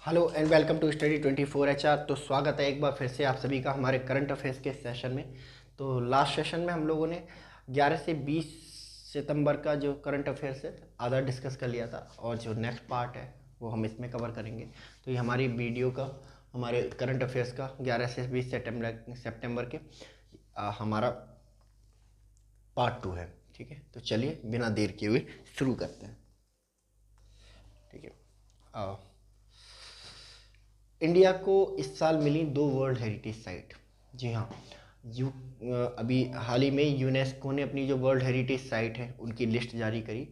Hello and welcome to study 24 HR। तो स्वागत है एक बार फिर से आप सभी का हमारे करंट अफेयर्स के सेशन में। तो लास्ट सेशन में हम लोगों ने 11 से 20 सितंबर का जो करंट अफेयर्स है आधा डिस्कस कर लिया था, और जो नेक्स्ट पार्ट है वो हम इसमें कवर करेंगे। तो ये हमारी वीडियो का, हमारे करंट अफेयर्स का 11 से 20 सितंबर के हमारा पार्ट 2 है। ठीक है, तो चलिए बिना देर किए हुए शुरू करते हैं। ठीक है, इंडिया को इस साल मिली 2 वर्ल्ड हेरिटेज साइट। जी हाँ, अभी हाल ही में यूनेस्को ने अपनी जो वर्ल्ड हेरिटेज साइट है उनकी लिस्ट जारी करी।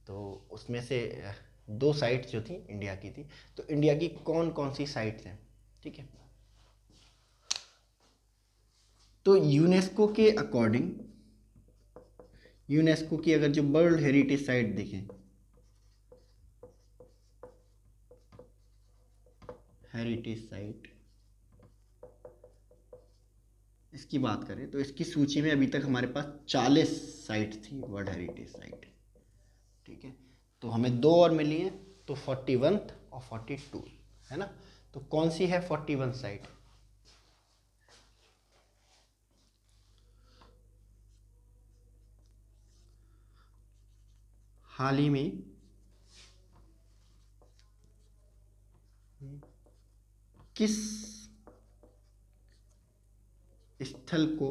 तो उसमें से 2 साइट्स जो थी इंडिया की थी। तो इंडिया की कौन कौन सी साइट्स हैं, ठीक है। तो यूनेस्को के अकॉर्डिंग, यूनेस्को की अगर जो वर्ल्ड हेरिटेज साइट देखें, हेरिटेज साइट इसकी बात करें तो इसकी सूची में अभी तक हमारे पास 40 साइट थी वर्ल्ड हेरिटेज साइट। ठीक है, तो हमें 2 और मिली है, तो 41 और 42 है ना। तो कौन सी है 41 साइट? हाल ही में किस स्थल को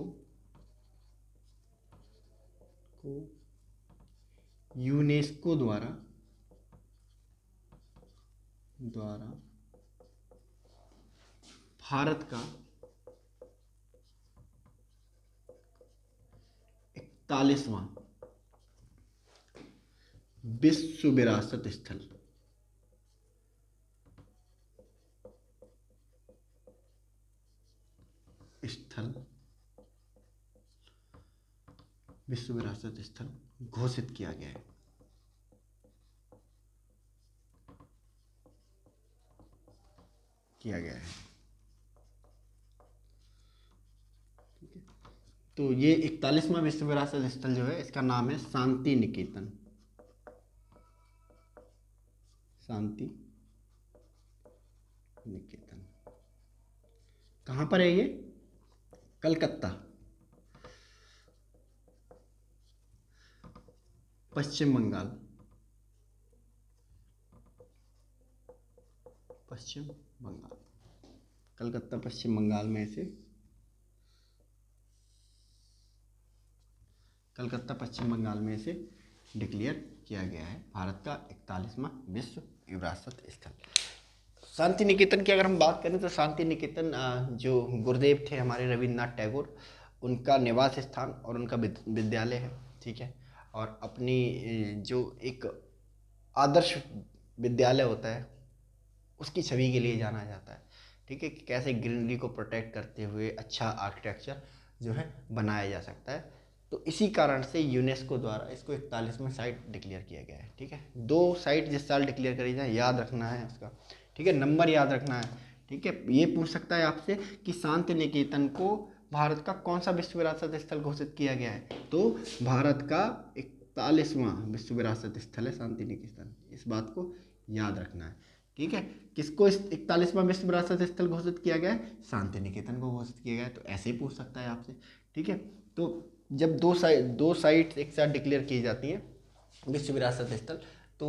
यूनेस्को द्वारा भारत का 41वां विश्व विरासत स्थल विश्व विरासत स्थल घोषित किया गया है। ठीक है, तो ये 41वां विश्व विरासत स्थल जो है इसका नाम है शांति निकेतन। शांति निकेतन कहाँ पर है ये? कलकत्ता, पश्चिम बंगाल। पश्चिम बंगाल, कलकत्ता पश्चिम बंगाल में से, कलकत्ता पश्चिम बंगाल में से डिक्लेयर किया गया है भारत का 41वां विश्व विरासत स्थल। शांति निकेतन की अगर हम बात करें तो शांति निकेतन जो गुरुदेव थे हमारे रविन्द्रनाथ टैगोर, उनका निवास स्थान और उनका विद्यालय है। ठीक है, और अपनी जो एक आदर्श विद्यालय होता है उसकी छवि के लिए जाना जाता है। ठीक है, कि कैसे ग्रीनरी को प्रोटेक्ट करते हुए अच्छा आर्किटेक्चर जो है बनाया जा सकता है। तो इसी कारण से यूनेस्को द्वारा इसको 41वां साइट डिक्लेयर किया गया है। ठीक है, 2 साइट जिस साल डिक्लेयर करी जाए याद रखना है उसका। ठीक है, नंबर याद रखना है। ठीक है, ये पूछ सकता है आपसे कि शांति निकेतन को भारत का कौन सा विश्व विरासत स्थल घोषित किया गया है, तो भारत का 41वां विश्व विरासत स्थल है शांति निकेतन। इस बात को याद रखना है। ठीक है, किसको 41वां विश्व विरासत स्थल घोषित किया गया है? शांति निकेतन को घोषित किया गया है। तो ऐसे ही पूछ सकता है आपसे। ठीक है, तो जब दो साइट एक साथ डिक्लेयर की जाती हैं विश्व विरासत स्थल, तो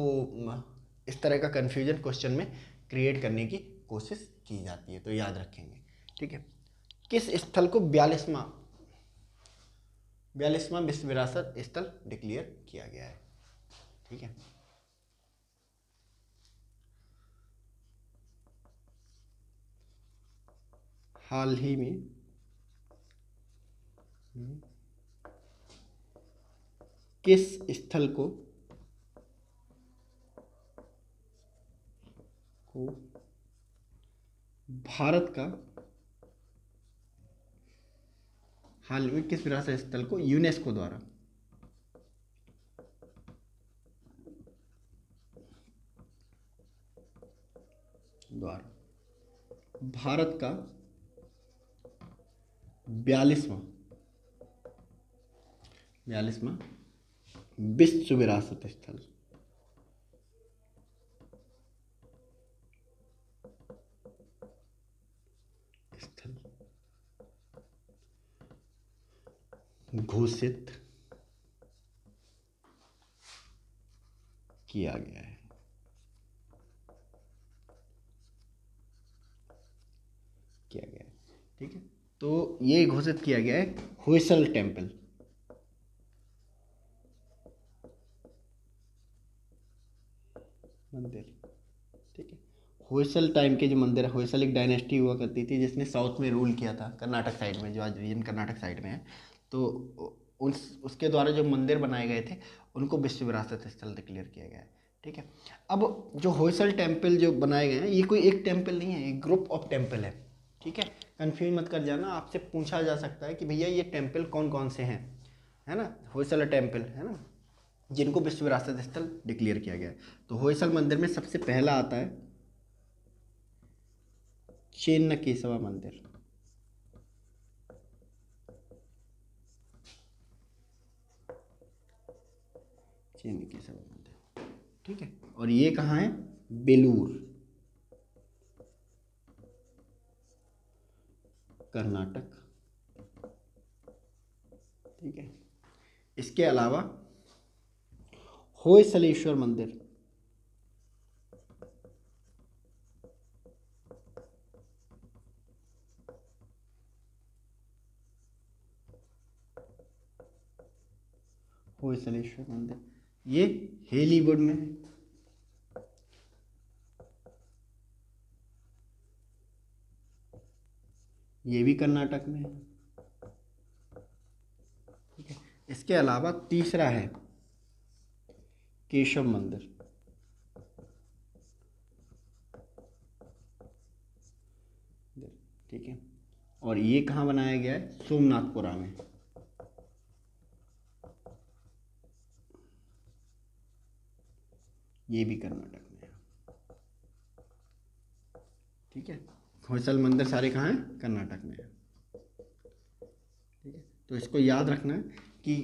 इस तरह का कन्फ्यूजन क्वेश्चन में क्रिएट करने की कोशिश की जाती है, तो याद रखेंगे। ठीक है, किस स्थल को 42वां विश्व विरासत स्थल डिक्लेयर किया गया है? ठीक है, हाल ही में किस स्थल को भारत का, हाल में किस विरासत स्थल को यूनेस्को द्वारा भारत का 42वां विश्व विरासत स्थल घोषित किया गया है। ठीक है, तो ये घोषित किया गया है होयसल टेम्पल। मंदिर, ठीक है। होयसल टाइम के जो मंदिर है, होयसल एक डायनेस्टी हुआ करती थी जिसने साउथ में रूल किया था, कर्नाटक साइड में, जो आज रीजन कर्नाटक साइड में है। तो उसके द्वारा जो मंदिर बनाए गए थे उनको विश्व विरासत स्थल डिक्लेयर किया गया है। ठीक है, अब जो होयसल टेम्पल जो बनाए गए हैं, ये कोई एक टेम्पल नहीं है, एक ग्रुप ऑफ टेम्पल है। ठीक है, कंफ्यूज मत कर जाना, आपसे पूछा जा सकता है कि भैया ये टेम्पल कौन कौन से हैं, है ना, होयसल टेम्पल, है ना, जिनको विश्व विरासत स्थल डिक्लेयर किया गया है। तो होयसल मंदिर में सबसे पहला आता है चेन्न केशवा मंदिर। चेन्न केशवा मंदिर, ठीक है, और ये कहाँ है, बेलूर, कर्नाटक। ठीक है, इसके अलावा होयसलेश्वर मंदिर, होयसलेश्वर मंदिर, ये हेलीवुड में है। ये भी कर्नाटक में है। ठीक है, इसके अलावा तीसरा है केशव मंदिर, ठीक है, और ये कहाँ बनाया गया है, सोमनाथपुरा में। ये भी कर्नाटक में है। ठीक है, होयसल मंदिर सारे कहाँ हैं, कर्नाटक में है। ठीक है, तो इसको याद रखना कि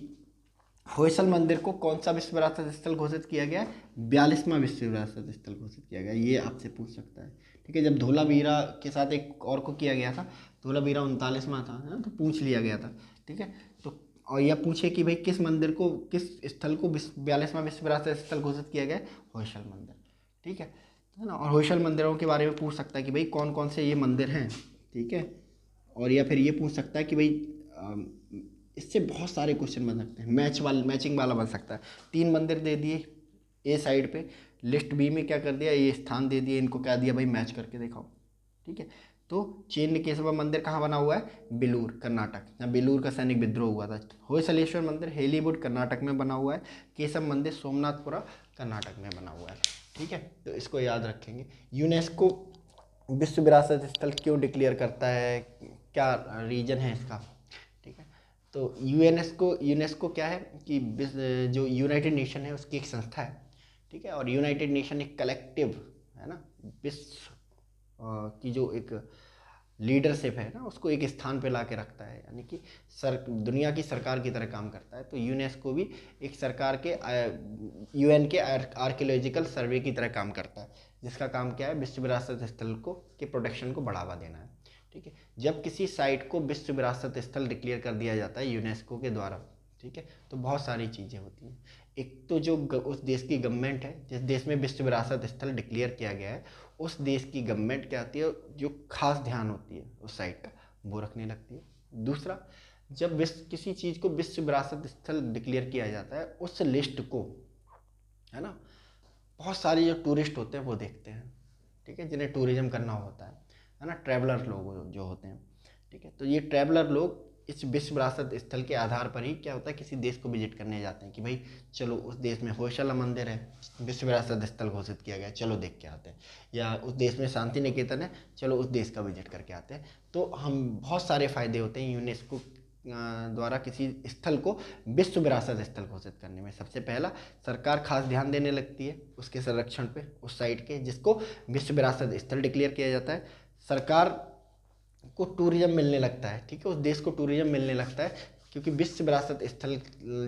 होयसल मंदिर को कौन सा विश्व विरासत स्थल घोषित किया गया है, 42वां विश्व विरासत स्थल घोषित किया गया, ये आपसे पूछ सकता है। ठीक है, जब धोलावीरा के साथ एक और को किया गया था, धोलावीरा 39वां था, है ना, तो पूछ लिया गया था। ठीक है, तो और यह पूछे कि भाई किस मंदिर को, किस स्थल को 42वां विश्व विरासत स्थल घोषित किया गया है, होयसल मंदिर। ठीक है ना, और होयसल मंदिरों के बारे में पूछ सकता है कि भाई कौन कौन से ये मंदिर हैं। ठीक है, और या फिर ये पूछ सकता है कि भाई इससे बहुत सारे क्वेश्चन बन सकते हैं, मैचिंग वाला बन सकता है। 3 मंदिर दे दिए ए साइड पे, लिस्ट बी में क्या कर दिया, ये स्थान दे दिए, इनको क्या दिया भाई, मैच करके दिखाओ। ठीक है, तो चेन्न केशवा मंदिर कहाँ बना हुआ है, बेलूर, कर्नाटक, जहाँ बेलूर का सैनिक विद्रोह हुआ था। होयसलेश्वर मंदिर हेलीवुड, कर्नाटक में बना हुआ है। केशव मंदिर सोमनाथपुरा, कर्नाटक में बना हुआ है। ठीक है, तो इसको याद रखेंगे। यूनेस्को विश्व विरासत स्थल क्यों डिक्लेयर करता है, क्या रीजन है इसका। ठीक है, तो यूनेस्को क्या है कि जो यूनाइटेड नेशन है उसकी एक संस्था है। ठीक है, और यूनाइटेड नेशन एक कलेक्टिव, है ना, विश्व की जो एक लीडरशिप है ना, उसको एक स्थान पे ला के रखता है, यानी कि दुनिया की सरकार की तरह काम करता है। तो यूनेस्को भी एक सरकार के यूएन के आर्कियोलॉजिकल सर्वे की तरह काम करता है, जिसका काम क्या है, विश्व विरासत स्थल को के प्रोटेक्शन को बढ़ावा देना है। ठीक है, जब किसी साइट को विश्व विरासत स्थल डिक्लेयर कर दिया जाता है यूनेस्को के द्वारा, ठीक है, तो बहुत सारी चीज़ें होती हैं। एक तो जो उस देश की गवर्नमेंट है, जिस देश में विश्व विरासत स्थल डिक्लेयर किया गया है, उस देश की गवर्नमेंट क्या आती है, जो खास ध्यान होती है उस साइट का, वो रखने लगती है। दूसरा, जब किसी चीज़ को विश्व विरासत स्थल डिक्लेयर किया जाता है, उस लिस्ट को, है ना, बहुत सारे जो टूरिस्ट होते हैं वो देखते हैं। ठीक है, जिन्हें टूरिज्म करना होता है ना, ट्रैवलर लोग जो होते हैं। ठीक है, तो ये ट्रैवलर लोग इस विश्व विरासत स्थल के आधार पर ही क्या होता है, किसी देश को विजिट करने जाते हैं कि भाई चलो उस देश में होयसला मंदिर है, विश्व विरासत स्थल घोषित किया गया है, चलो देख के आते हैं। या उस देश में शांति निकेतन है, चलो उस देश का विजिट करके आते हैं। तो हम बहुत सारे फायदे होते हैं यूनेस्को द्वारा किसी स्थल को विश्व विरासत स्थल घोषित करने में। सबसे पहला, सरकार खास ध्यान देने लगती है उसके संरक्षण पे, उस साइट के जिसको विश्व विरासत स्थल डिक्लेयर किया जाता है। सरकार को टूरिज्म मिलने लगता है, ठीक है, उस देश को टूरिज्म मिलने लगता है, क्योंकि विश्व विरासत स्थल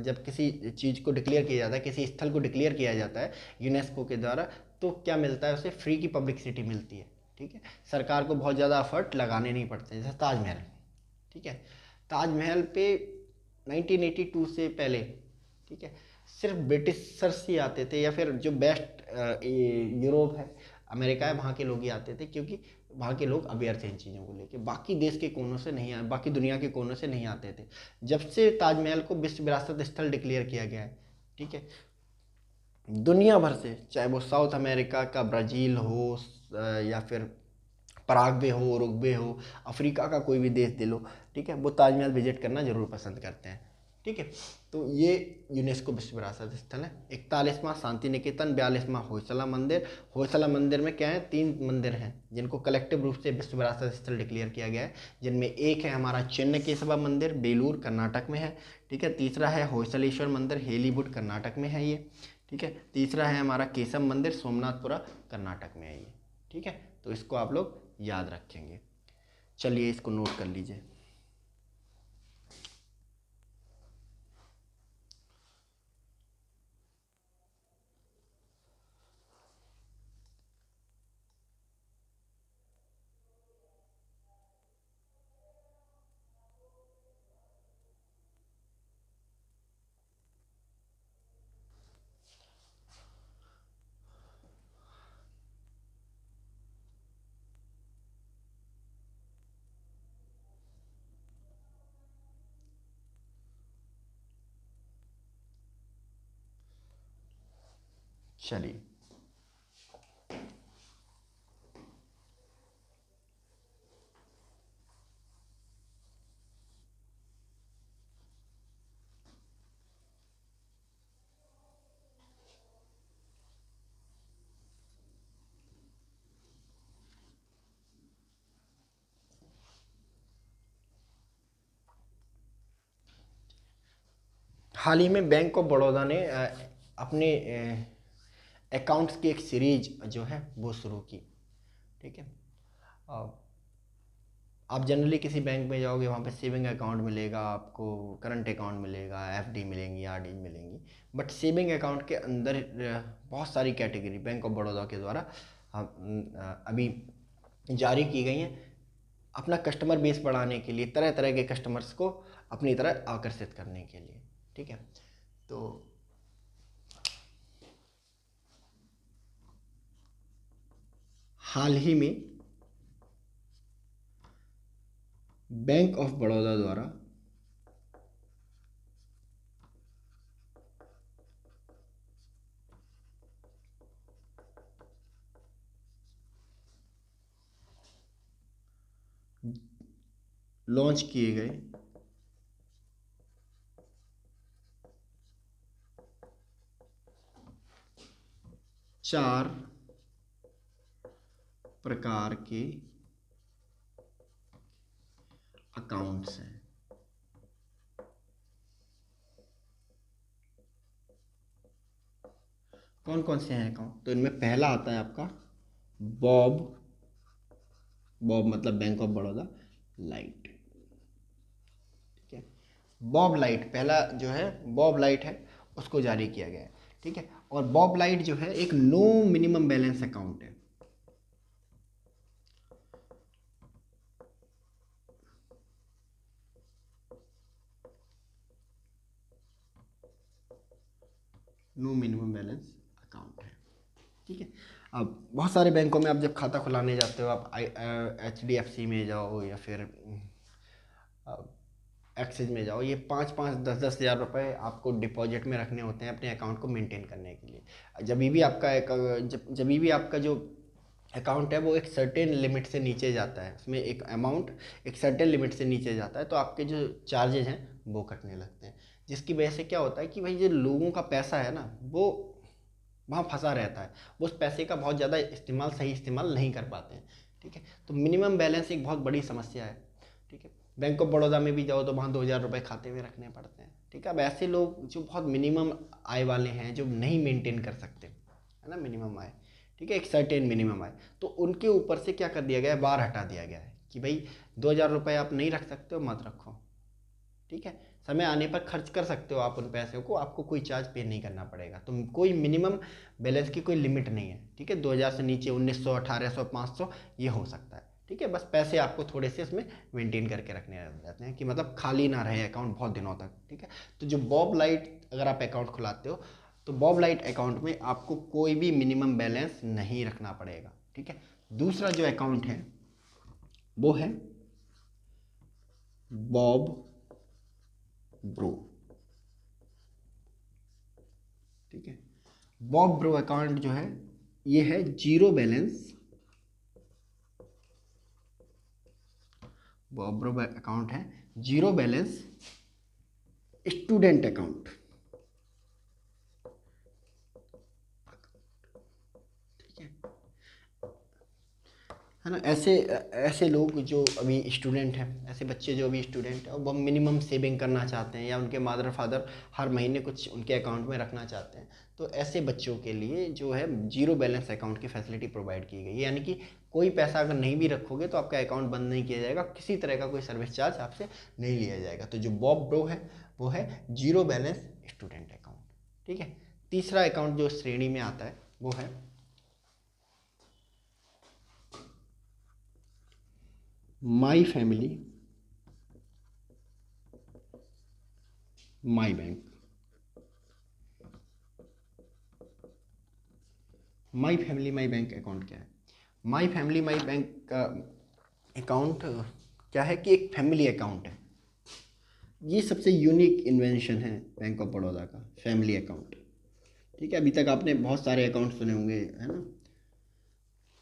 जब किसी चीज़ को डिक्लेयर किया जाता है, किसी स्थल को डिक्लेयर किया जाता है यूनेस्को के द्वारा, तो क्या मिलता है उसे, फ्री की पब्लिसिटी मिलती है। ठीक है, सरकार को बहुत ज़्यादा एफर्ट लगाने नहीं पड़ते, जैसे ताजमहल। ठीक है, ताजमहल पे 1982 से पहले, ठीक है, सिर्फ ब्रिटिशर्स ही आते थे, या फिर जो बेस्ट यूरोप है, अमेरिका है, वहाँ के लोग ही आते थे, क्योंकि वहाँ के लोग अवेयर थे इन चीज़ों को लेके। बाकी देश के कोनों से नहीं बाकी दुनिया के कोनों से नहीं आते थे। जब से ताजमहल को विश्व विरासत स्थल डिक्लेयर किया गया है, ठीक है, दुनिया भर से, चाहे वो साउथ अमेरिका का ब्राज़ील हो, या फिर पराग्वे हो, उरुग्वे हो, अफ्रीका का कोई भी देश दे लो, ठीक है, वो ताजमहल विजिट करना जरूर पसंद करते हैं, ठीक है। तो ये यूनेस्को विश्व विरासत स्थल है। 41वां शांति निकेतन, 42वां होयसला मंदिर। होयसला मंदिर में क्या है, 3 मंदिर हैं जिनको कलेक्टिव रूप से विश्व विरासत स्थल डिक्लेयर किया गया है, जिनमें एक है हमारा चिन्न केशवा मंदिर, बेलूर कर्नाटक में है, ठीक है। तीसरा है होयसलेश्वर मंदिर, हेलीवुड कर्नाटक में है ये, ठीक है। तीसरा है हमारा केशव मंदिर, सोमनाथपुरा कर्नाटक में है ये, ठीक है। तो इसको आप लोग याद रखेंगे। चलिए इसको नोट कर लीजिए। चलिए, हाल ही में बैंक ऑफ बड़ौदा ने अपने अकाउंट्स की एक सीरीज जो है वो शुरू की, ठीक है। अ, आप जनरली किसी बैंक में जाओगे, वहाँ पे सेविंग अकाउंट मिलेगा आपको, करंट अकाउंट मिलेगा, एफडी मिलेंगी, आरडी मिलेंगी, बट सेविंग अकाउंट के अंदर बहुत सारी कैटेगरी बैंक ऑफ बड़ौदा के द्वारा अभी जारी की गई हैं, अपना कस्टमर बेस बढ़ाने के लिए, तरह तरह के कस्टमर्स को अपनी तरह आकर्षित करने के लिए, ठीक है। तो हाल ही में बैंक ऑफ बड़ौदा द्वारा लॉन्च किए गए 4 प्रकार के अकाउंट्स हैं। कौन कौन से हैं अकाउंट? तो इनमें पहला आता है आपका बॉब, बॉब मतलब बैंक ऑफ बड़ौदा लाइट, ठीक है। बॉब लाइट पहला जो है, बॉब लाइट है, उसको जारी किया गया है, ठीक है। और बॉब लाइट जो है एक नो मिनिमम बैलेंस अकाउंट है, नो मिनिमम बैलेंस अकाउंट है, ठीक है। अब बहुत सारे बैंकों में आप जब खाता खुलाने जाते हो, आप HDFC में जाओ या फिर एक्सिस में जाओ, ये 5-5, 10-10 हज़ार रुपये आपको डिपॉजिट में रखने होते हैं अपने अकाउंट को मेंटेन करने के लिए। जब भी आपका जो अकाउंट है वो एक सर्टेन लिमिट से नीचे जाता है, उसमें एक अमाउंट एक सर्टेन लिमिट से नीचे जाता है, तो आपके जो चार्जेज हैं वो कटने लगते हैं, जिसकी वजह से क्या होता है कि भाई जो लोगों का पैसा है ना, वो वहाँ फंसा रहता है, वो उस पैसे का बहुत ज़्यादा सही इस्तेमाल नहीं कर पाते हैं, ठीक है। तो मिनिमम बैलेंस एक बहुत बड़ी समस्या है, ठीक है। बैंक ऑफ बड़ौदा में भी जाओ तो वहाँ 2,000 रुपये खाते में रखने पड़ते हैं, ठीक है। अब ऐसे लोग जो बहुत मिनिमम आय वाले हैं, जो नहीं मेंटेन कर सकते, है ना, मिनिमम आय, ठीक है, एक सर्टेन मिनिमम आय, तो उनके ऊपर से क्या कर दिया गया है, बार हटा दिया गया है कि भाई 2,000 रुपये आप नहीं रख सकते हो, मत रखो, ठीक है। समय आने पर खर्च कर सकते हो आप उन पैसों को, आपको कोई चार्ज पे नहीं करना पड़ेगा, तो कोई मिनिमम बैलेंस की कोई लिमिट नहीं है, ठीक है। 2,000 से नीचे 1,900, 1,800, 500 ये हो सकता है, ठीक है, बस पैसे आपको थोड़े से इसमें मेंटेन करके रखने रहते हैं कि मतलब खाली ना रहे अकाउंट बहुत दिनों तक। ठीक है, तो जो बॉब लाइट अगर आप अकाउंट खुलाते हो तो बॉब लाइट अकाउंट में आपको कोई भी मिनिमम बैलेंस नहीं रखना पड़ेगा। ठीक है, दूसरा जो अकाउंट है वो है बॉब ब्रो। ठीक है, बॉब ब्रो अकाउंट जो है ये है zero balance. Bob bro account है जीरो बैलेंस स्टूडेंट अकाउंट। ठीक है, है ना। ऐसे ऐसे लोग जो अभी स्टूडेंट हैं, ऐसे बच्चे जो अभी स्टूडेंट हैं और वो मिनिमम सेविंग करना चाहते हैं या उनके मदर फादर हर महीने कुछ उनके अकाउंट में रखना चाहते हैं, तो ऐसे बच्चों के लिए जो है जीरो बैलेंस अकाउंट की फैसिलिटी प्रोवाइड की गई है। यानी कि कोई पैसा अगर नहीं भी रखोगे तो आपका अकाउंट बंद नहीं किया जाएगा, किसी तरह का कोई सर्विस चार्ज आपसे नहीं लिया जाएगा। तो जो बॉब ब्रो है वो है जीरो बैलेंस स्टूडेंट अकाउंट। ठीक है, तीसरा अकाउंट जो श्रेणी में आता है वो है my family my bank. My family my bank account क्या है? माई फैमिली माई बैंक का अकाउंट क्या है कि एक फैमिली अकाउंट है। ये सबसे यूनिक इन्वेंशन है बैंक ऑफ बड़ौदा का, फैमिली अकाउंट। ठीक है, अभी तक आपने बहुत सारे अकाउंट सुने होंगे, है ना।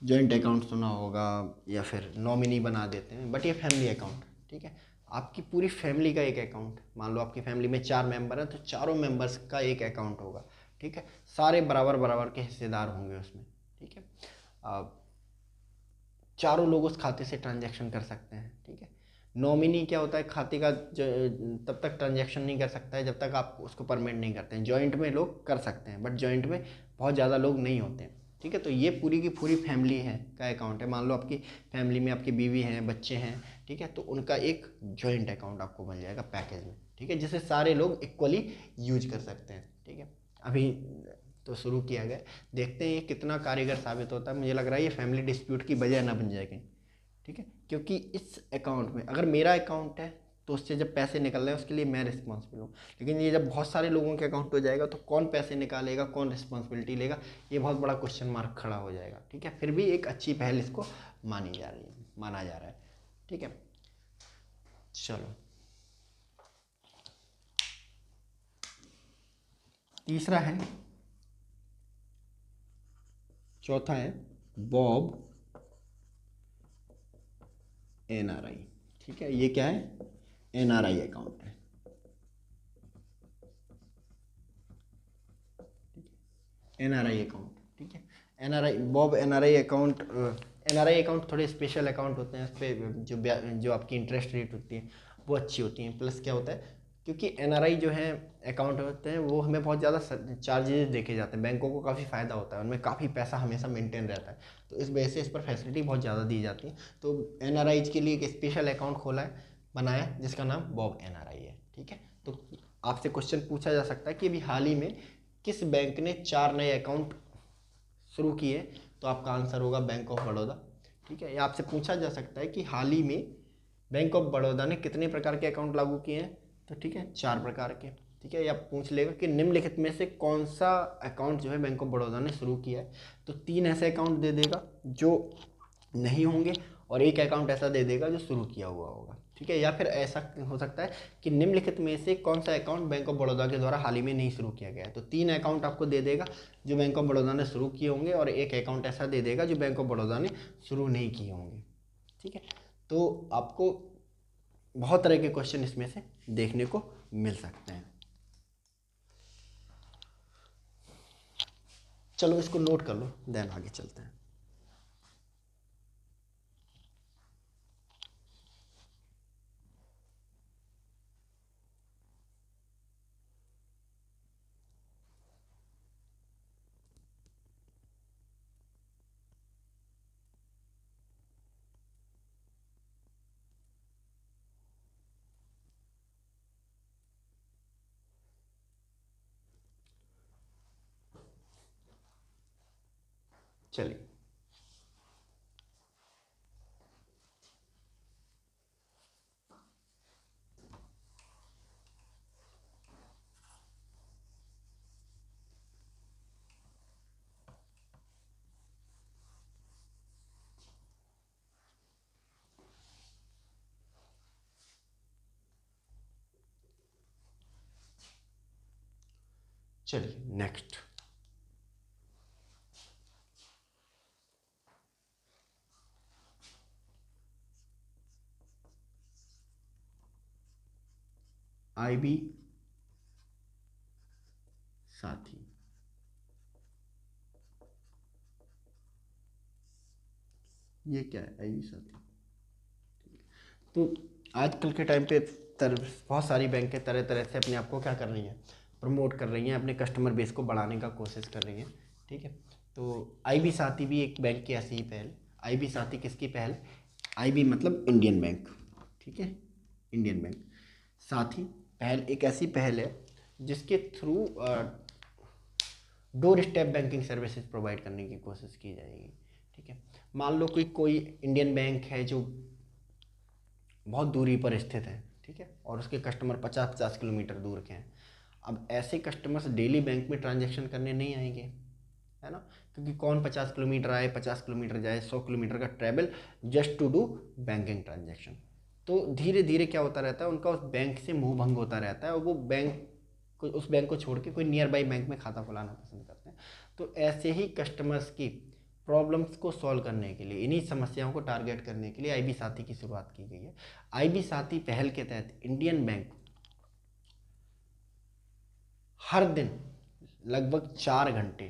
जॉइंट अकाउंट सुना होगा या फिर नॉमिनी बना देते हैं, बट ये फैमिली अकाउंट। ठीक है, आपकी पूरी फैमिली का एक अकाउंट, मान लो आपकी फैमिली में 4 मेंबर हैं तो चारों मेंबर्स का एक अकाउंट होगा। ठीक है, सारे बराबर बराबर के हिस्सेदार होंगे उसमें। ठीक है, चारों लोग उस खाते से ट्रांजैक्शन कर सकते हैं। ठीक है, नॉमिनी क्या होता है, खाते का तब तक ट्रांजैक्शन नहीं कर सकता है जब तक आप उसको परमिट नहीं करते हैं। जॉइंट में लोग कर सकते हैं बट जॉइंट में बहुत ज़्यादा लोग नहीं होते हैं। ठीक है, तो ये पूरी की पूरी फैमिली है का अकाउंट है। मान लो आपकी फैमिली में आपकी बीवी हैं, बच्चे हैं, ठीक है, तो उनका एक जॉइंट अकाउंट आपको मिल जाएगा पैकेज में। ठीक है, जिसे सारे लोग इक्वली यूज कर सकते हैं। ठीक है, अभी तो शुरू किया गया, देखते हैं ये कितना कारगर साबित होता है। मुझे लग रहा है ये फैमिली डिस्प्यूट की वजह ना बन जाए कहीं। ठीक है, क्योंकि इस अकाउंट में अगर मेरा अकाउंट है तो उससे जब पैसे निकल रहे हैं उसके लिए मैं रिस्पॉन्सिबल हूँ, लेकिन ये जब बहुत सारे लोगों के अकाउंट हो जाएगा तो कौन पैसे निकालेगा, कौन रिस्पॉन्सिबिलिटी लेगा, ये बहुत बड़ा क्वेश्चन मार्क खड़ा हो जाएगा। ठीक है, फिर भी एक अच्छी पहल इसको माना जा रहा है। ठीक है, चलो तीसरा है, चौथा है बॉब एनआरआई। ठीक है, ये क्या है? एनआरआई अकाउंट है। NRI account. ठीक है, NRI Bob NRI account. NRI account थोड़े स्पेशल अकाउंट होते हैं, इस पर जो आपकी इंटरेस्ट रेट होती है वो अच्छी होती हैं। प्लस क्या होता है, क्योंकि एनआरआई जो है अकाउंट होते हैं वो हमें बहुत ज़्यादा चार्जेस देखे जाते हैं, बैंकों को काफ़ी फ़ायदा होता है, उनमें काफ़ी पैसा हमेशा मेंटेन रहता है, तो इस वजह से इस पर फैसिलिटी बहुत ज़्यादा दी जाती है। तो एनआरआईज के लिए एक स्पेशल अकाउंट खोला है, बनाया है, जिसका नाम बॉब एनआरआई है। ठीक है, तो आपसे क्वेश्चन पूछा जा सकता है कि अभी हाल ही में किस बैंक ने 4 नए अकाउंट शुरू किए, तो आपका आंसर होगा बैंक ऑफ बड़ौदा। ठीक है, या आपसे पूछा जा सकता है कि हाल ही में बैंक ऑफ बड़ौदा ने कितने प्रकार के अकाउंट लागू किए हैं, तो ठीक है 4 प्रकार के। ठीक है, या पूछ लेगा कि निम्नलिखित में से कौन सा अकाउंट जो है बैंक ऑफ बड़ौदा ने शुरू किया है, तो 3 ऐसे अकाउंट दे देगा जो नहीं होंगे और एक अकाउंट ऐसा दे देगा जो शुरू किया हुआ होगा। ठीक है, या फिर ऐसा हो सकता है कि निम्नलिखित में से कौन सा अकाउंट बैंक ऑफ बड़ौदा के द्वारा हाल ही में नहीं शुरू किया गया है, तो 3 अकाउंट आपको दे देगा जो बैंक ऑफ बड़ौदा ने शुरू किए होंगे और एक अकाउंट ऐसा दे देगा जो बैंक ऑफ बड़ौदा ने शुरू नहीं किए होंगे। ठीक है, तो आपको बहुत तरह के क्वेश्चन इसमें से देखने को मिल सकते हैं। चलो इसको नोट कर लो, देन आगे चलते हैं। चलिए, चलिए नेक्स्ट। IB साथी, ये क्या है IB साथी? तो आजकल के टाइम पे बहुत सारी बैंकें तरह तरह से अपने आप को क्या कर रही हैं, प्रमोट कर रही हैं, अपने कस्टमर बेस को बढ़ाने का कोशिश कर रही हैं। ठीक है, तो IB साथी भी एक बैंक की ऐसी ही पहल। IB साथी किसकी पहल? IB मतलब इंडियन बैंक। ठीक है, इंडियन बैंक। साथी पहल एक ऐसी पहल है जिसके through door step banking services provide करने की कोशिश की जाएगी। ठीक है, मान लो कोई कोई इंडियन बैंक है जो बहुत दूरी पर स्थित है, ठीक है, और उसके कस्टमर 50-50 किलोमीटर दूर के हैं। अब ऐसे कस्टमर्स डेली बैंक में ट्रांजेक्शन करने नहीं आएंगे, है ना, क्योंकि कौन 50 किलोमीटर आए, 50 किलोमीटर जाए, 100 किलोमीटर का travel just to do banking transaction. तो धीरे धीरे क्या होता रहता है, उनका उस बैंक से मोह भंग होता रहता है और वो उस बैंक को छोड़ के कोई नियर बाई बैंक में खाता खुलाना पसंद करते हैं। तो ऐसे ही कस्टमर्स की प्रॉब्लम्स को सॉल्व करने के लिए, इन्हीं समस्याओं को टारगेट करने के लिए IB साथी की शुरुआत की गई है। IB साथी पहल के तहत इंडियन बैंक हर दिन लगभग 4 घंटे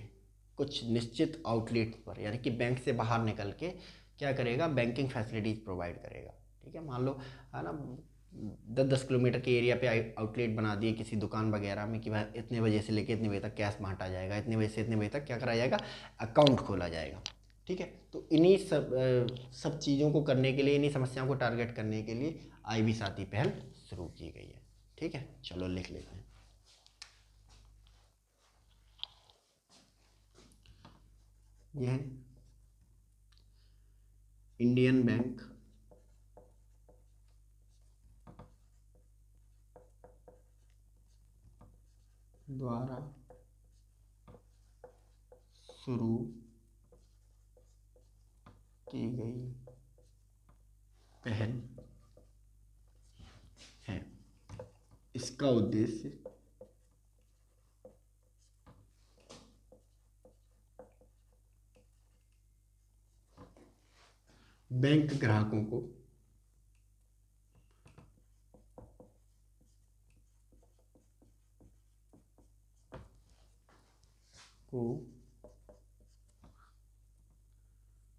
कुछ निश्चित आउटलेट्स पर, यानी कि बैंक से बाहर निकल के क्या करेगा, बैंकिंग फैसिलिटीज़ प्रोवाइड करेगा। ठीक है, मान लो है ना 10-10 किलोमीटर के एरिया पे आउटलेट बना दिए किसी दुकान वगैरह में कि भाई इतने बजे से लेके इतने बजे तक कैश बांटा जाएगा, इतने बजे से इतने बजे तक क्या करा जाएगा, अकाउंट खोला जाएगा। ठीक है, तो इन्हीं सब चीज़ों को करने के लिए, इन्हीं समस्याओं को टारगेट करने के लिए IB साथी पहल शुरू की गई है। ठीक है, चलो लिख लेते हैं। यह है इंडियन बैंक द्वारा शुरू की गई पहल है। इसका उद्देश्य बैंक ग्राहकों को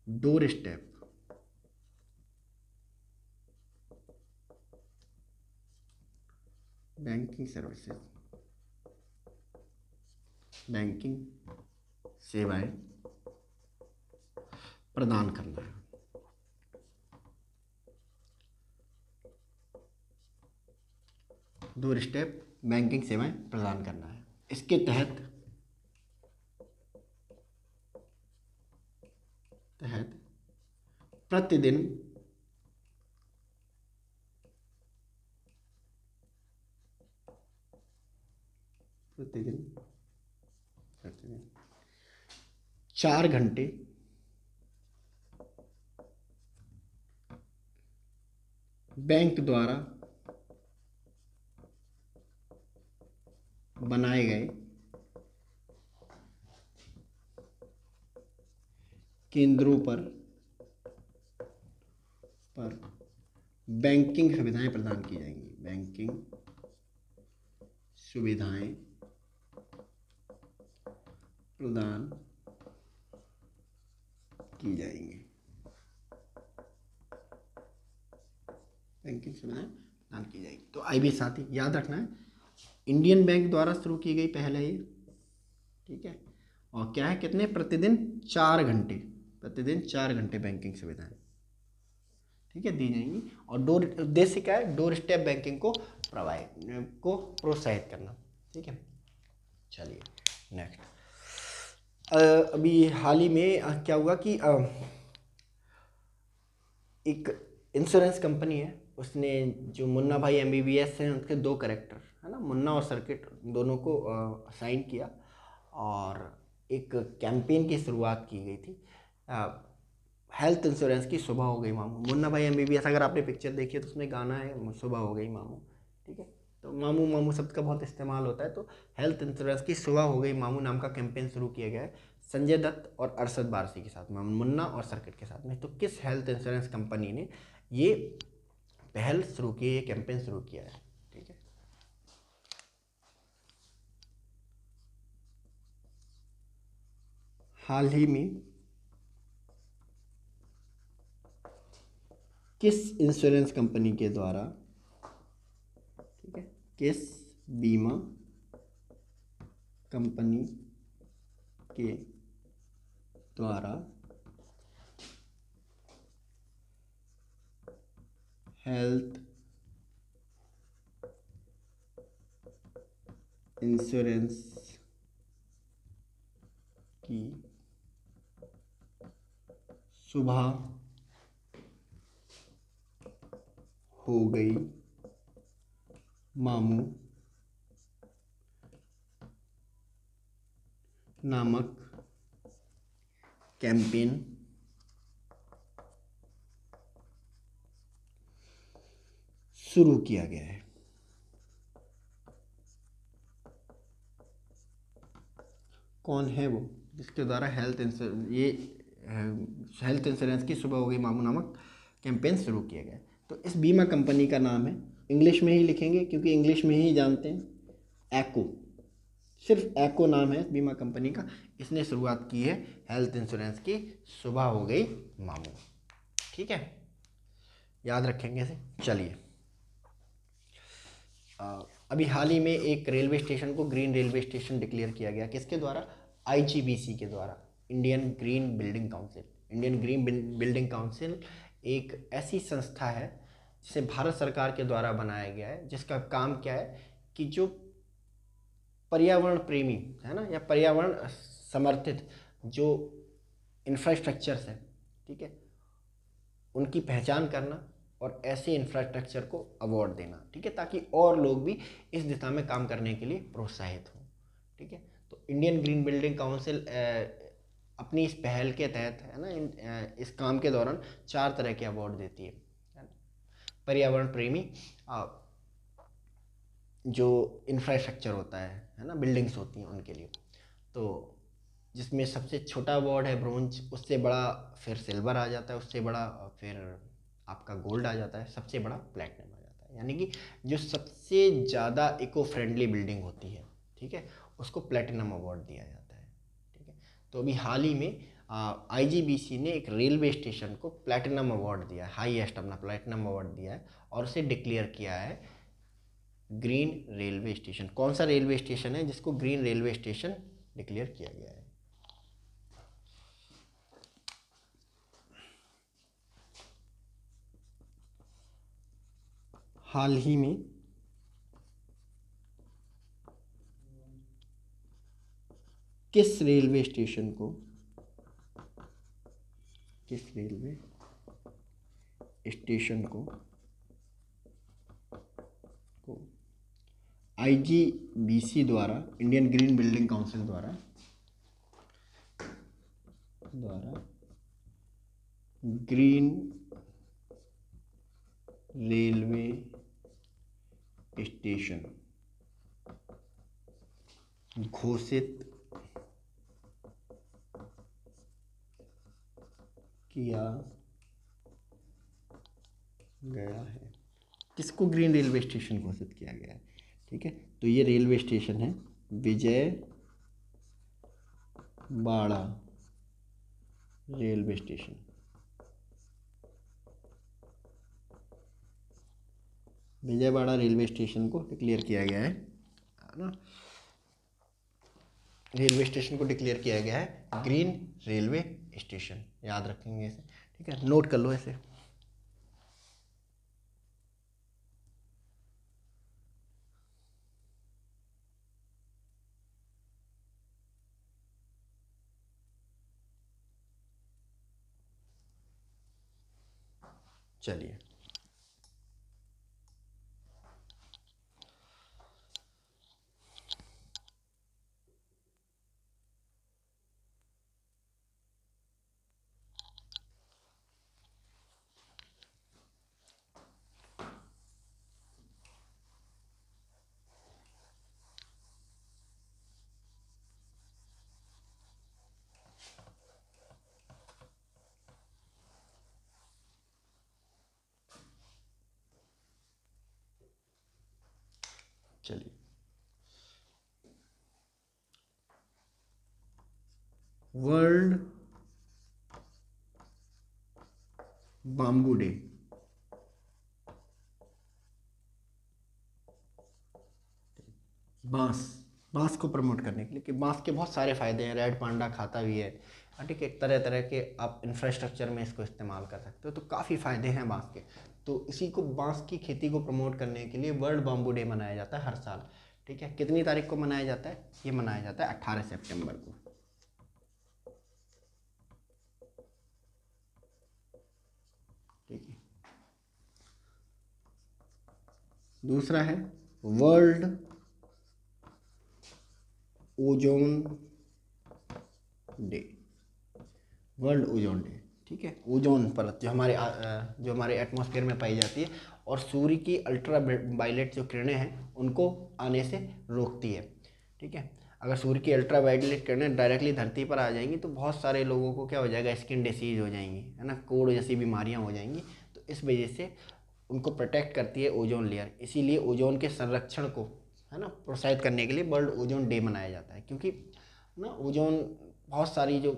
door step banking services, banking सेवाएं प्रदान करना है। डोर स्टेप बैंकिंग सेवाएं प्रदान करना है। इसके तहत प्रतिदिन प्रतिदिन प्रतिदिन 4 घंटे बैंक द्वारा बनाए गए केंद्रों पर बैंकिंग सुविधाएं प्रदान की जाएंगी। बैंकिंग सुविधाएं प्रदान की जाएंगी। बैंकिंग सुविधाएं प्रदान की जाएगी। तो IB साथी याद रखना है, इंडियन बैंक द्वारा शुरू की गई पहल है ये। ठीक है, और क्या है, कितने, प्रतिदिन 4 घंटे, प्रतिदिन 4 घंटे बैंकिंग सुविधाएं, ठीक है, दी जाएंगी। और डोर उद्देश्य क्या है, डोर स्टेप बैंकिंग को प्रोत्साहित करना। ठीक है, चलिए नेक्स्ट। अभी हाल ही में क्या हुआ कि एक इंश्योरेंस कंपनी है, उसने जो मुन्ना भाई MBBS हैं उनके 2 कैरेक्टर है ना, मुन्ना और सर्किट, दोनों को साइन किया और एक कैंपेन की शुरुआत की गई थी। हेल्थ इंश्योरेंस की सुबह हो गई मामू। मुन्ना भाई MBBS, अगर आपने पिक्चर देखी है तो उसमें गाना है सुबह हो गई मामू। ठीक है, तो मामू मामू शब्द का बहुत इस्तेमाल होता है। तो हेल्थ इंश्योरेंस की सुबह हो गई मामू नाम का कैंपेन शुरू किया गया है संजय दत्त और अरशद वारसी के साथ में, मुन्ना और सर्किट के साथ में। तो किस हेल्थ इंश्योरेंस कंपनी ने ये पहल शुरू की, ये कैंपेन शुरू किया है? ठीक है, हाल ही में किस इंश्योरेंस कंपनी के द्वारा, ठीक है, किस बीमा कंपनी के द्वारा हेल्थ इंश्योरेंस की सुबह हो गई मामू नामक कैंपेन शुरू किया गया है? कौन है वो जिसके द्वारा हेल्थ इंश्योरेंस की सुबह हो गई मामू नामक कैंपेन शुरू किया गया है? तो इस बीमा कंपनी का नाम है, इंग्लिश में ही लिखेंगे क्योंकि इंग्लिश में ही जानते हैं, एको। सिर्फ एको नाम है इस बीमा कंपनी का। इसने शुरुआत की है हेल्थ इंश्योरेंस की सुबह हो गई मामू। ठीक है, याद रखेंगे इसे। चलिए, अभी हाल ही में एक रेलवे स्टेशन को ग्रीन रेलवे स्टेशन डिक्लेयर किया गया। किसके द्वारा? आईजीबीसी के द्वारा, Indian green building council. Indian green building council एक ऐसी संस्था है जिसे भारत सरकार के द्वारा बनाया गया है, जिसका काम क्या है कि जो पर्यावरण प्रेमी है ना, या पर्यावरण समर्थित जो इंफ्रास्ट्रक्चर्स है, ठीक है, उनकी पहचान करना और ऐसे इंफ्रास्ट्रक्चर को अवार्ड देना, ठीक है, ताकि और लोग भी इस दिशा में काम करने के लिए प्रोत्साहित हों। ठीक है, तो इंडियन ग्रीन बिल्डिंग काउंसिल अपनी इस पहल के तहत है ना, इस काम के दौरान 4 तरह के अवार्ड देती है ना? पर्यावरण प्रेमी जो इंफ्रास्ट्रक्चर होता है ना, बिल्डिंग्स होती हैं उनके लिए, तो जिसमें सबसे छोटा अवार्ड है ब्रोंज, उससे बड़ा फिर सिल्वर आ जाता है, उससे बड़ा फिर आपका गोल्ड आ जाता है, सबसे बड़ा प्लैटिनम आ जाता है। यानी कि जो सबसे ज़्यादा इको फ्रेंडली बिल्डिंग होती है, ठीक है, उसको प्लैटिनम अवार्ड दिया जाता है। ठीक है, तो अभी हाल ही में आईजीबीसी ने एक रेलवे स्टेशन को प्लैटिनम अवार्ड दिया है, हाईएस्ट अपना प्लैटिनम अवार्ड दिया है, और उसे डिक्लेयर किया है ग्रीन रेलवे स्टेशन। कौन सा रेलवे स्टेशन है जिसको ग्रीन रेलवे स्टेशन डिक्लेयर किया गया है? हाल ही में किस रेलवे स्टेशन को, किस रेलवे स्टेशन को आईजीबीसी द्वारा, इंडियन ग्रीन बिल्डिंग काउंसिल द्वारा ग्रीन रेलवे स्टेशन घोषित किया गया है? किसको ग्रीन रेलवे स्टेशन घोषित किया गया है? ठीक है, तो ये रेलवे स्टेशन है Vijayawada railway station. Vijayawada railway station को डिक्लेयर किया गया है ना, रेलवे स्टेशन को डिक्लेयर किया गया है ग्रीन रेलवे स्टेशन। याद रखेंगे इसे, ठीक है, नोट कर लो इसे। चलिए, चलिए, वर्ल्ड बाम्बू डे। बांस, बांस को प्रमोट करने के लिए कि बांस के बहुत सारे फायदे हैं, रेड पांडा खाता भी है। हाँ ठीक है, तरह तरह के आप इंफ्रास्ट्रक्चर में इसको इस्तेमाल कर सकते हो, तो काफ़ी फायदे हैं बांस के। तो इसी को, बांस की खेती को प्रमोट करने के लिए वर्ल्ड बाम्बू डे मनाया जाता है हर साल। ठीक है, कितनी तारीख को मनाया जाता है? ये मनाया जाता है 18 सितंबर को। ठीक है, दूसरा है world ozone day. World ozone day, ठीक है। ओजोन परत जो हमारे एटमॉस्फेयर में पाई जाती है और सूर्य की अल्ट्रा वायलेट जो किरणें हैं उनको आने से रोकती है। ठीक है, अगर सूर्य की अल्ट्रा वायलेट किरणें डायरेक्टली धरती पर आ जाएंगी तो बहुत सारे लोगों को क्या हो जाएगा, स्किन डिसीज हो जाएंगी, है ना, कोड़ जैसी बीमारियां हो जाएंगी। तो इस वजह से उनको प्रोटेक्ट करती है ओजोन लेयर, इसीलिए ओजोन के संरक्षण को, है ना, प्रोत्साहित करने के लिए वर्ल्ड ओजोन डे मनाया जाता है। क्योंकि ना ओजोन, बहुत सारी जो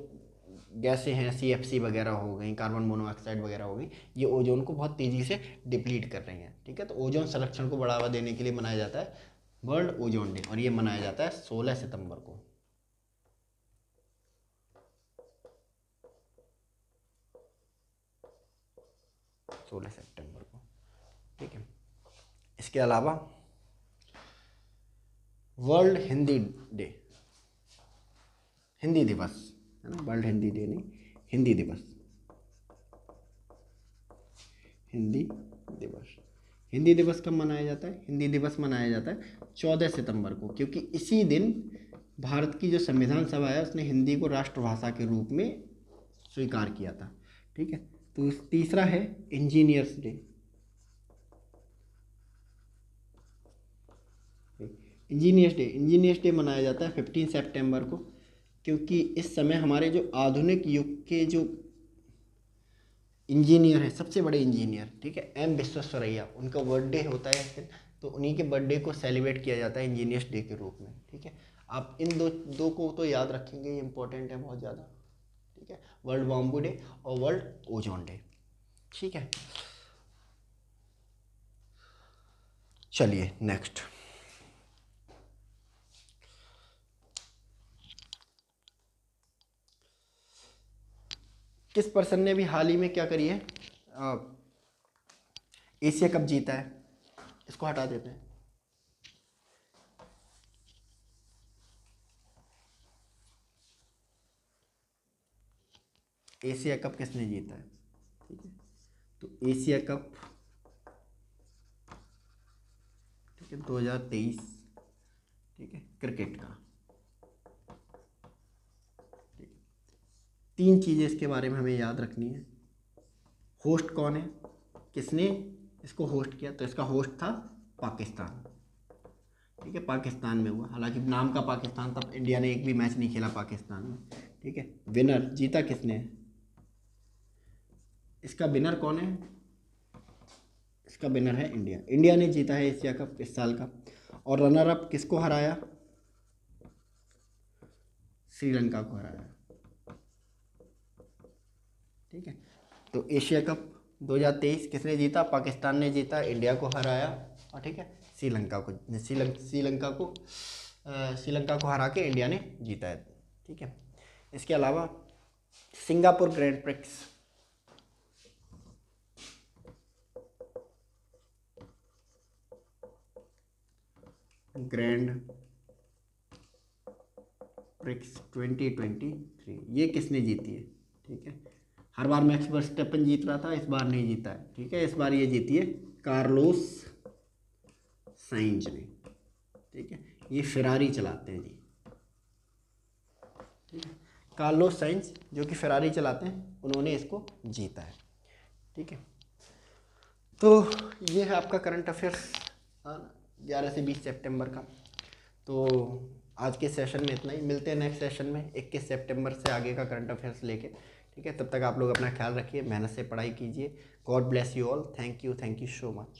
गैसें हैं, CFC वगैरह हो गई, कार्बन मोनोऑक्साइड वगैरह हो गई, ये ओजोन को बहुत तेज़ी से डिप्लीट कर रही हैं। ठीक है, तो ओजोन संरक्षण को बढ़ावा देने के लिए मनाया जाता है वर्ल्ड ओजोन डे, और ये मनाया जाता है 16 सितंबर को। ठीक है, इसके अलावा वर्ल्ड हिंदी डे, हिंदी दिवस, है ना, वर्ल्ड हिंदी डे नहीं, हिंदी दिवस, हिंदी दिवस। हिंदी दिवस कब मनाया जाता है? हिंदी दिवस मनाया जाता है 14 सितंबर को, क्योंकि इसी दिन भारत की जो संविधान सभा है उसने हिंदी को राष्ट्रभाषा के रूप में स्वीकार किया था। ठीक है, तो तीसरा है इंजीनियर्स डे। इंजीनियर्स डे मनाया जाता है 15 सितंबर को, क्योंकि इस समय हमारे जो आधुनिक युग के जो इंजीनियर हैं, सबसे बड़े इंजीनियर, ठीक है, M विश्वेश्वरैया, उनका बर्थडे होता है इस दिन। तो उन्हीं के बर्थडे को सेलिब्रेट किया जाता है इंजीनियर्स डे के रूप में। ठीक है, आप इन दो दो को तो याद रखेंगे, ये इंपॉर्टेंट है बहुत ज़्यादा। ठीक है, वर्ल्ड बाम्बू डे और वर्ल्ड ओजोन डे। ठीक है, चलिए नेक्स्ट। किस पर्सन ने भी हाल ही में क्या करी है, एशिया कप जीता है? इसको हटा देते हैं। एशिया कप किसने जीता है? ठीक है, तो एशिया कप, ठीक है, 2023, ठीक है, क्रिकेट का। ठीक है, तीन चीज़ें इसके बारे में हमें याद रखनी है। होस्ट कौन है, किसने इसको होस्ट किया? तो इसका होस्ट था पाकिस्तान। ठीक है, पाकिस्तान में हुआ, हालांकि नाम का पाकिस्तान था, इंडिया ने एक भी मैच नहीं खेला पाकिस्तान में। ठीक है, विनर जीता किसने? इसका विनर कौन है? इसका विनर है इंडिया। इंडिया ने जीता है एशिया कप इस साल का। और रनर अप किसको हराया? श्रीलंका को हराया। ठीक है, तो एशिया कप 2023 किसने जीता? पाकिस्तान ने जीता, इंडिया को हराया। और ठीक है, श्रीलंका को हरा के इंडिया ने जीता है। ठीक है, इसके अलावा Singapore grand prix, grand prix 2023, ये किसने जीती है? ठीक है, हर बार मैक्स वर्स्टेपन जीत रहा था, इस बार नहीं जीता है। ठीक है, इस बार ये जीती है कार्लोस साइंज ने। ठीक है, ये फेरारी चलाते हैं जी। ठीक है, कार्लोस साइंज जो कि फेरारी चलाते हैं, उन्होंने इसको जीता है। ठीक है, तो ये है आपका करंट अफेयर्स 11 से 20 सितंबर का। तो आज के सेशन में इतना ही, मिलते हैं नेक्स्ट सेशन में 21 सितंबर से आगे का करंट अफेयर्स लेके। ठीक है, तब तक आप लोग अपना ख्याल रखिए, मेहनत से पढ़ाई कीजिए। God bless you all, thank you so much.